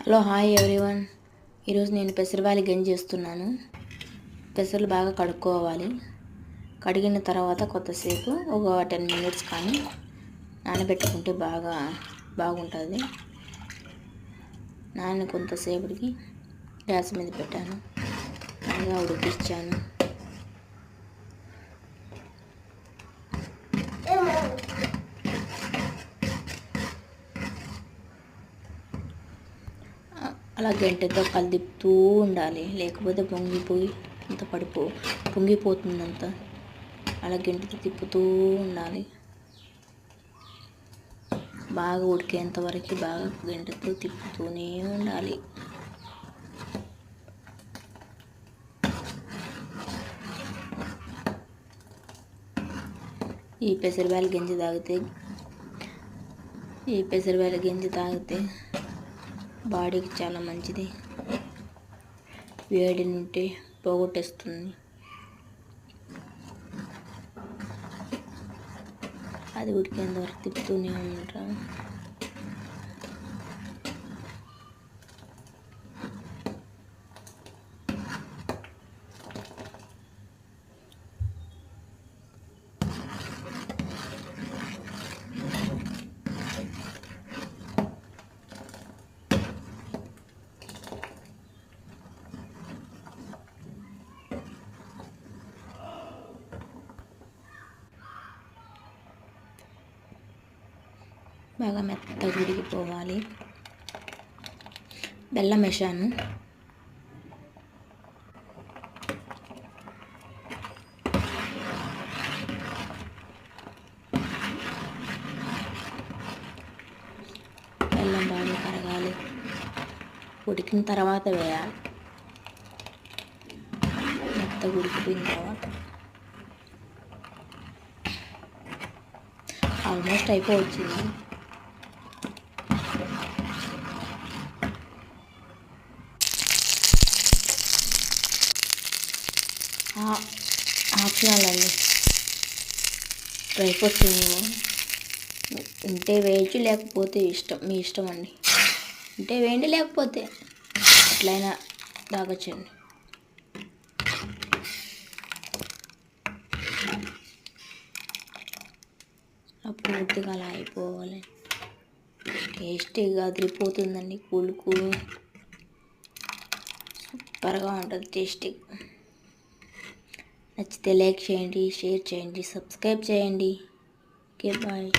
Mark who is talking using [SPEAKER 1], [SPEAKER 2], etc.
[SPEAKER 1] Hello hi everyone. ఈరోజు నేను పెసరబ్యాలు గంజి చేస్తున్నాను. పెసర్లు బాగా కడుక్కోవాలి. కడిగిన తర్వాత కొద్దిసేపు ఒక 10 minutes కానీ నానబెట్టుకుంటే బాగుంటుంది. కొంతసేపటికి గ్యాస్ మీద పెట్టాను, బాగా ఉడికించాను. అలా గంటెతో కలిదిప్పుతూ ఉండాలి, లేకపోతే పొంగిపోతుందంత. అలా గంటెతో తిప్పుతూ ఉండాలి. బాగా ఉడికేంత వరకు బాగా గంటెతో తిప్పుతూనే ఉండాలి. ఈ పెసరబ్యాలు గంజి తాగితే బాడీకి చాలా మంచిది. వేడి నుండి పోగొట్టేస్తుంది. అది ఉడికేంత వరకు తిప్పుతూనే ఉంటాం. బాగా మెత్తగా ఉడికిపోవాలి. బెల్లం వేసాను. బెల్లం బాగా కరగాలి. ఉడికిన తర్వాత వేయాలి. మెత్తగా ఉడికిపోయిన తర్వాత ఆల్మోస్ట్ అయిపోవచ్చింది. ఆప్షనల్ అండి. డ్రై ఫ్రూట్స్ ఉంటే వేయచ్చు, లేకపోతే మీ ఇష్టం అండి. ఉంటే వేయండి, లేకపోతే ఎట్లయినా తాగొచ్చండి. పూర్తిగా అలా అయిపోవాలి. టేస్టీగా అదిరిపోతుందండి. కూల్ సూపర్గా ఉంటుంది. టేస్టీ. నచ్చితే లైక్ చేయండి, షేర్ చేయండి, సబ్స్క్రైబ్ చేయండి. Okay bye.